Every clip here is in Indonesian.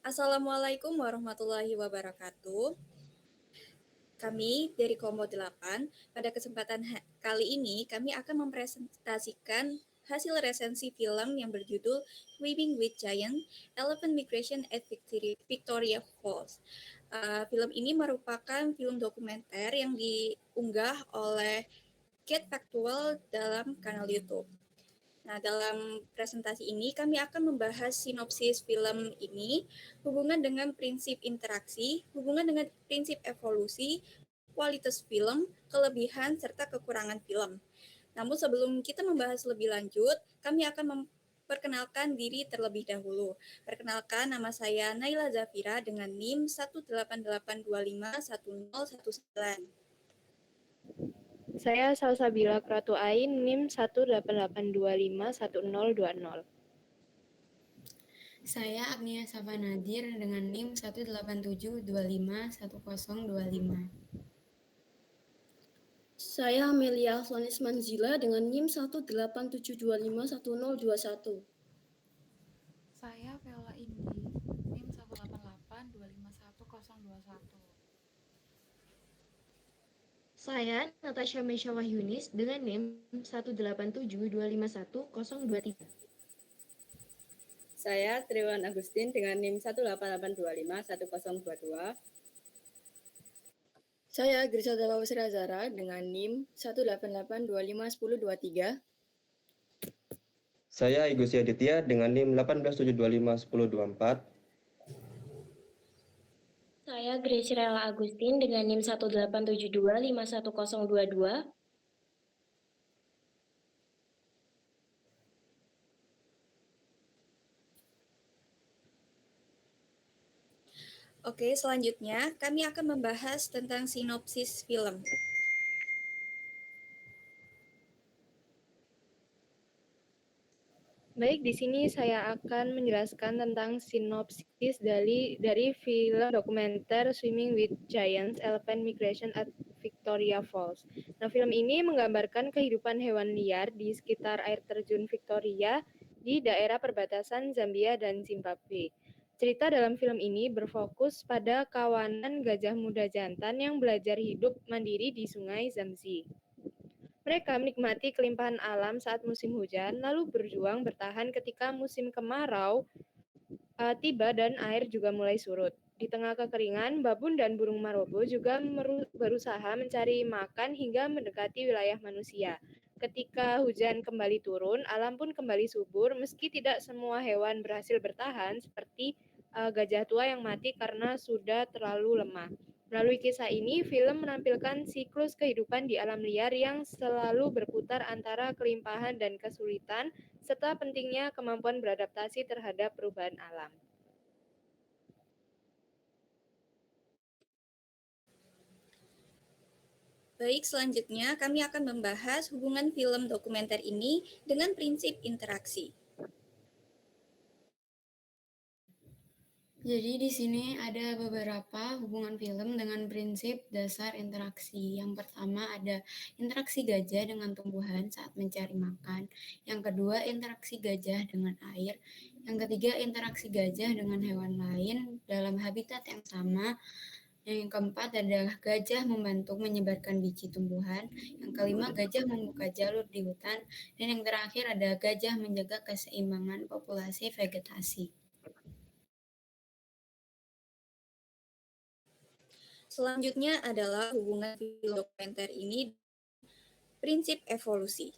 Assalamualaikum warahmatullahi wabarakatuh. Kami dari Komo 8, pada kesempatan kali ini kami akan mempresentasikan hasil resensi film yang berjudul Swimming with Giants, Elephant Migration at Victoria Falls. Film ini merupakan film dokumenter yang diunggah oleh Get Factual dalam kanal YouTube. Nah, dalam presentasi ini kami akan membahas sinopsis film ini, hubungan dengan prinsip interaksi, hubungan dengan prinsip evolusi, kualitas film, kelebihan, serta kekurangan film. Namun sebelum kita membahas lebih lanjut, kami akan memperkenalkan diri terlebih dahulu. Perkenalkan, nama saya Naila Zafira dengan NIM 188251019. Saya Salsabila Pratu Ain, NIM 188251020. Saya Agnia Safa Nadir dengan NIM 187251025. Saya Amelia Flonis Manzila dengan NIM 187251021. Saya Viola Indi, NIM 188251021. Saya Natasha Mesha Wahyunis dengan NIM 187251023. Saya Triwan Agustin dengan NIM 188251022. Saya Grisa Dalawasri Azara dengan NIM 188251023. Saya Igusti Aditya dengan NIM 187251024. Saya Grace Rela Agustin dengan NIM 187251022. Oke, selanjutnya kami akan membahas tentang sinopsis film. Baik, di sini saya akan menjelaskan tentang sinopsis dari film dokumenter Swimming with Giants, Elephant Migration at Victoria Falls. Nah, film ini menggambarkan kehidupan hewan liar di sekitar air terjun Victoria di daerah perbatasan Zambia dan Zimbabwe. Cerita dalam film ini berfokus pada kawanan gajah muda jantan yang belajar hidup mandiri di sungai Zamzi. Mereka menikmati kelimpahan alam saat musim hujan, lalu berjuang bertahan ketika musim kemarau tiba dan air juga mulai surut. Di tengah kekeringan, babun dan burung marobo juga berusaha mencari makan hingga mendekati wilayah manusia. Ketika hujan kembali turun, alam pun kembali subur, meski tidak semua hewan berhasil bertahan, seperti gajah tua yang mati karena sudah terlalu lemah. Melalui kisah ini, film menampilkan siklus kehidupan di alam liar yang selalu berputar antara kelimpahan dan kesulitan, serta pentingnya kemampuan beradaptasi terhadap perubahan alam. Baik, selanjutnya kami akan membahas hubungan film dokumenter ini dengan prinsip interaksi. Jadi di sini ada beberapa hubungan film dengan prinsip dasar interaksi. Yang pertama ada interaksi gajah dengan tumbuhan saat mencari makan. Yang kedua interaksi gajah dengan air. Yang ketiga interaksi gajah dengan hewan lain dalam habitat yang sama. Yang keempat adalah gajah membantu menyebarkan biji tumbuhan. Yang kelima gajah membuka jalur di hutan. Dan yang terakhir ada gajah menjaga keseimbangan populasi vegetasi. Selanjutnya adalah hubungan film dokumenter ini prinsip evolusi.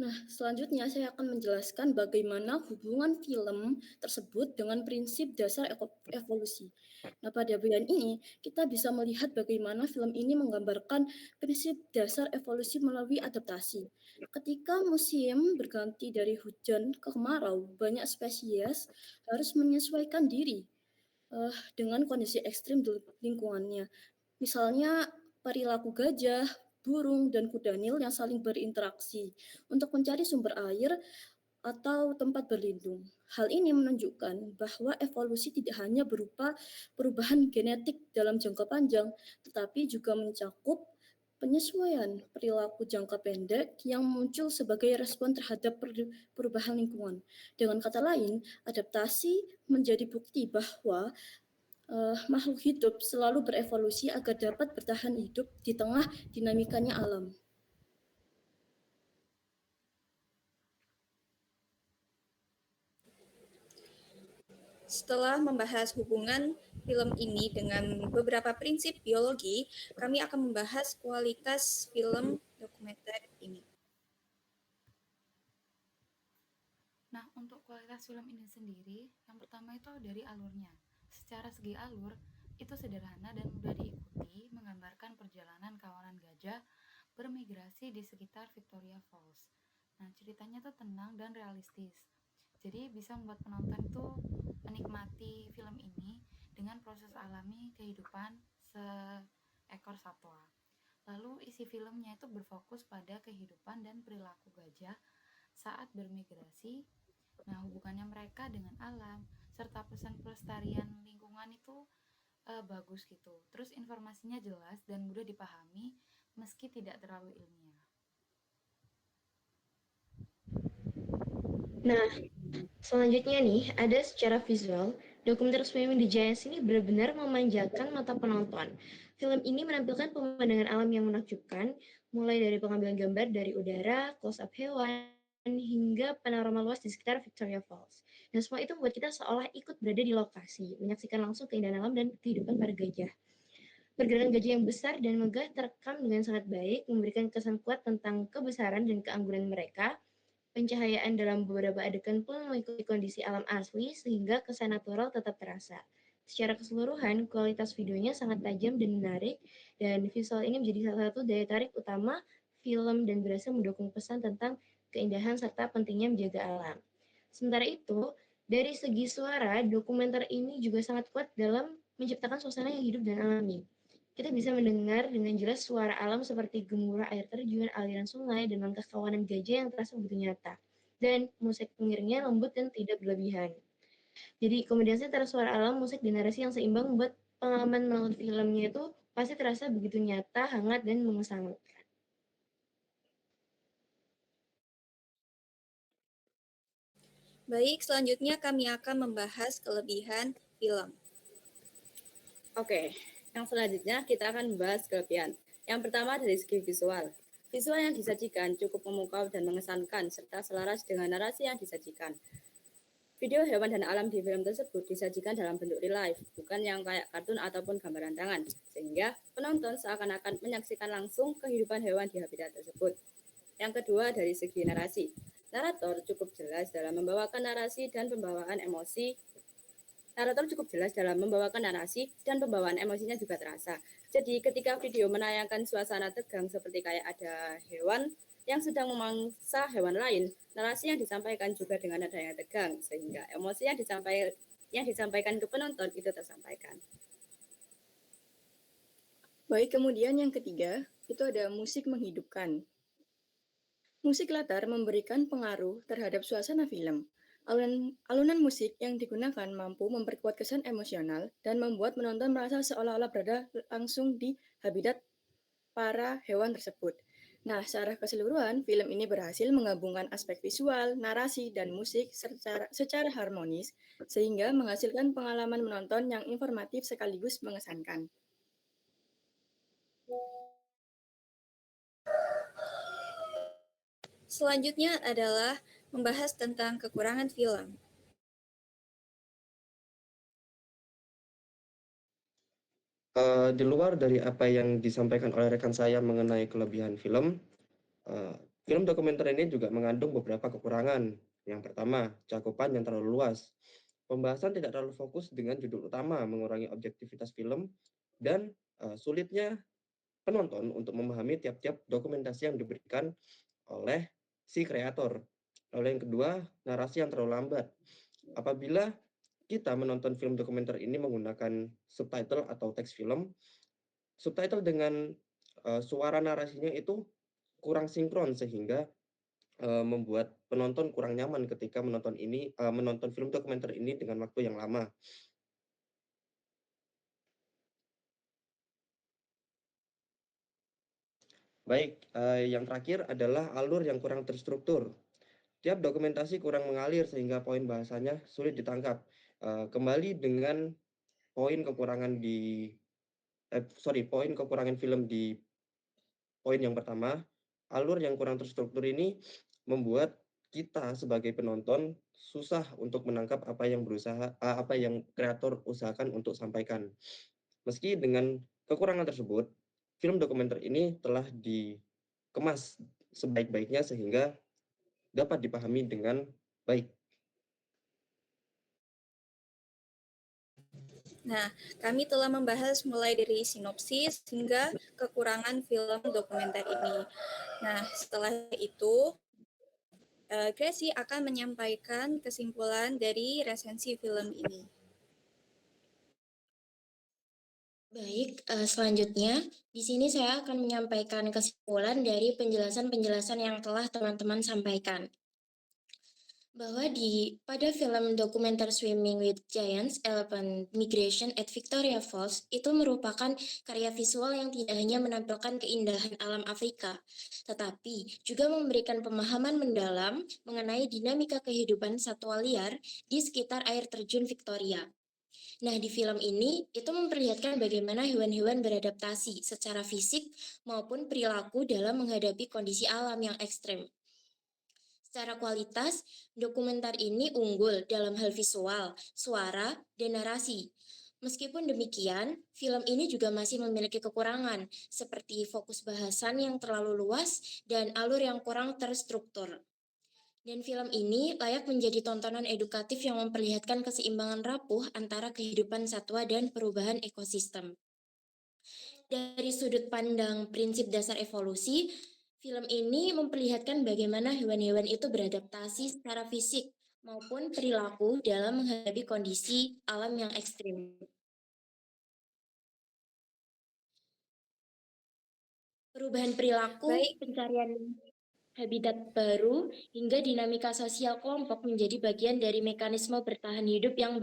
Nah, selanjutnya saya akan menjelaskan bagaimana hubungan film tersebut dengan prinsip dasar evolusi. Nah, pada bagian ini kita bisa melihat bagaimana film ini menggambarkan prinsip dasar evolusi melalui adaptasi. Ketika musim berganti dari hujan ke kemarau, banyak spesies harus menyesuaikan diri dengan kondisi ekstrim di lingkungannya. Misalnya perilaku gajah, burung, dan kuda nil yang saling berinteraksi untuk mencari sumber air atau tempat berlindung. Hal ini menunjukkan bahwa evolusi tidak hanya berupa perubahan genetik dalam jangka panjang, tetapi juga mencakup penyesuaian perilaku jangka pendek yang muncul sebagai respon terhadap perubahan lingkungan. Dengan kata lain, adaptasi menjadi bukti bahwa makhluk hidup selalu berevolusi agar dapat bertahan hidup di tengah dinamikanya alam. Setelah membahas hubungan film ini dengan beberapa prinsip biologi, kami akan membahas kualitas film dokumenter ini. Nah, untuk kualitas film ini sendiri, yang pertama itu dari alurnya. Secara segi alur, itu sederhana dan mudah diikuti, menggambarkan perjalanan kawanan gajah bermigrasi di sekitar Victoria Falls. Nah, ceritanya tuh tenang dan realistis. Jadi bisa membuat penonton tuh menikmati film ini dengan proses alami kehidupan seekor satwa. Lalu isi filmnya itu berfokus pada kehidupan dan perilaku gajah saat bermigrasi. Nah, hubungannya mereka dengan alam serta pesan pelestarian lingkungan itu bagus gitu. Terus informasinya jelas dan mudah dipahami meski tidak terlalu ilmiah. Nah, selanjutnya nih, ada secara visual, dokumenter Swimming the Giants ini benar-benar memanjakan mata penonton. Film ini menampilkan pemandangan alam yang menakjubkan, mulai dari pengambilan gambar dari udara, close-up hewan, hingga panorama luas di sekitar Victoria Falls. Dan semua itu membuat kita seolah ikut berada di lokasi, menyaksikan langsung keindahan alam dan kehidupan para gajah. Pergerakan gajah yang besar dan megah terekam dengan sangat baik, memberikan kesan kuat tentang kebesaran dan keanggunan mereka. Pencahayaan dalam beberapa adegan pun mengikuti kondisi alam asli sehingga kesan natural tetap terasa. Secara keseluruhan, kualitas videonya sangat tajam dan menarik, dan visual ini menjadi salah satu daya tarik utama film dan berhasil mendukung pesan tentang keindahan serta pentingnya menjaga alam. Sementara itu, dari segi suara, dokumenter ini juga sangat kuat dalam menciptakan suasana yang hidup dan alami. Kita bisa mendengar dengan jelas suara alam seperti gemuruh air terjun, aliran sungai, dan langkah kawanan gajah yang terasa begitu nyata. Dan musik pengiringnya lembut dan tidak berlebihan. Jadi kombinasi antara suara alam, musik, dan narasi yang seimbang membuat pengalaman menonton filmnya itu pasti terasa begitu nyata, hangat, dan mengesankan. Baik, selanjutnya kami akan membahas kelebihan film. Oke, yang selanjutnya kita akan membahas kelebihan. Yang pertama dari segi visual. Visual yang disajikan cukup memukau dan mengesankan, serta selaras dengan narasi yang disajikan. Video hewan dan alam di film tersebut disajikan dalam bentuk real life, bukan yang kayak kartun ataupun gambaran tangan, sehingga penonton seakan-akan menyaksikan langsung kehidupan hewan di habitat tersebut. Yang kedua dari segi narasi. Narator cukup jelas dalam membawakan narasi dan pembawaan emosi. Narator cukup jelas dalam membawakan narasi dan pembawaan emosinya juga terasa. Jadi ketika video menayangkan suasana tegang seperti kayak ada hewan yang sedang memangsa hewan lain, narasi yang disampaikan juga dengan nada yang tegang, sehingga emosi yang disampaikan ke penonton itu tersampaikan. Baik, kemudian yang ketiga, itu ada musik menghidupkan. Musik latar memberikan pengaruh terhadap suasana film. Alunan musik yang digunakan mampu memperkuat kesan emosional dan membuat penonton merasa seolah-olah berada langsung di habitat para hewan tersebut. Nah, secara keseluruhan, film ini berhasil menggabungkan aspek visual, narasi, dan musik secara harmonis, sehingga menghasilkan pengalaman menonton yang informatif sekaligus mengesankan. Selanjutnya adalah membahas tentang kekurangan film. Di luar dari apa yang disampaikan oleh rekan saya mengenai kelebihan film, film dokumenter ini juga mengandung beberapa kekurangan. Yang pertama, cakupan yang terlalu luas. Pembahasan tidak terlalu fokus dengan judul utama, mengurangi objektivitas film, dan sulitnya penonton untuk memahami tiap-tiap dokumentasi yang diberikan oleh si kreator. Lalu yang kedua, narasi yang terlalu lambat. Apabila kita menonton film dokumenter ini menggunakan subtitle atau teks film, subtitle dengan suara narasinya itu kurang sinkron sehingga membuat penonton kurang nyaman ketika menonton film dokumenter ini dengan waktu yang lama. Baik, yang terakhir adalah alur yang kurang terstruktur. Tiap dokumentasi kurang mengalir sehingga poin bahasanya sulit ditangkap. Kembali dengan poin kekurangan poin kekurangan film di poin yang pertama, alur yang kurang terstruktur ini membuat kita sebagai penonton susah untuk menangkap apa yang kreator usahakan untuk sampaikan. Meski dengan kekurangan tersebut, film dokumenter ini telah dikemas sebaik-baiknya sehingga dapat dipahami dengan baik. Nah, kami telah membahas mulai dari sinopsis hingga kekurangan film dokumenter ini. Nah, setelah itu, Gracie akan menyampaikan kesimpulan dari resensi film ini. Baik, selanjutnya di sini saya akan menyampaikan kesimpulan dari penjelasan-penjelasan yang telah teman-teman sampaikan. Bahwa pada film dokumenter Swimming with Giants, Elephant Migration at Victoria Falls itu merupakan karya visual yang tidak hanya menampilkan keindahan alam Afrika, tetapi juga memberikan pemahaman mendalam mengenai dinamika kehidupan satwa liar di sekitar air terjun Victoria. Nah, di film ini itu memperlihatkan bagaimana hewan-hewan beradaptasi secara fisik maupun perilaku dalam menghadapi kondisi alam yang ekstrem. Secara kualitas, dokumenter ini unggul dalam hal visual, suara, dan narasi. Meskipun demikian, film ini juga masih memiliki kekurangan, seperti fokus bahasan yang terlalu luas dan alur yang kurang terstruktur. Dan film ini layak menjadi tontonan edukatif yang memperlihatkan keseimbangan rapuh antara kehidupan satwa dan perubahan ekosistem. Dari sudut pandang prinsip dasar evolusi, film ini memperlihatkan bagaimana hewan-hewan itu beradaptasi secara fisik maupun perilaku dalam menghadapi kondisi alam yang ekstrim. Perubahan perilaku, pencarian habitat baru, hingga dinamika sosial kelompok menjadi bagian dari mekanisme bertahan hidup yang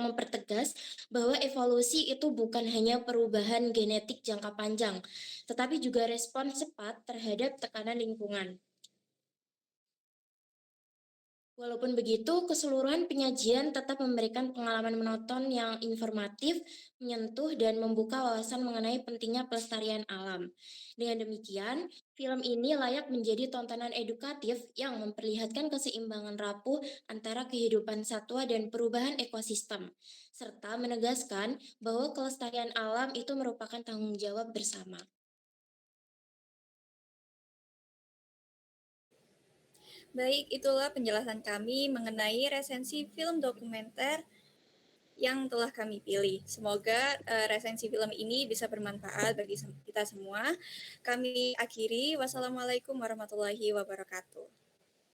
mempertegas bahwa evolusi itu bukan hanya perubahan genetik jangka panjang, tetapi juga respons cepat terhadap tekanan lingkungan. Walaupun begitu, keseluruhan penyajian tetap memberikan pengalaman menonton yang informatif, menyentuh, dan membuka wawasan mengenai pentingnya pelestarian alam. Dengan demikian, film ini layak menjadi tontonan edukatif yang memperlihatkan keseimbangan rapuh antara kehidupan satwa dan perubahan ekosistem, serta menegaskan bahwa kelestarian alam itu merupakan tanggung jawab bersama. Baik, itulah penjelasan kami mengenai resensi film dokumenter yang telah kami pilih. Semoga resensi film ini bisa bermanfaat bagi kita semua. Kami akhiri. Wassalamualaikum warahmatullahi wabarakatuh.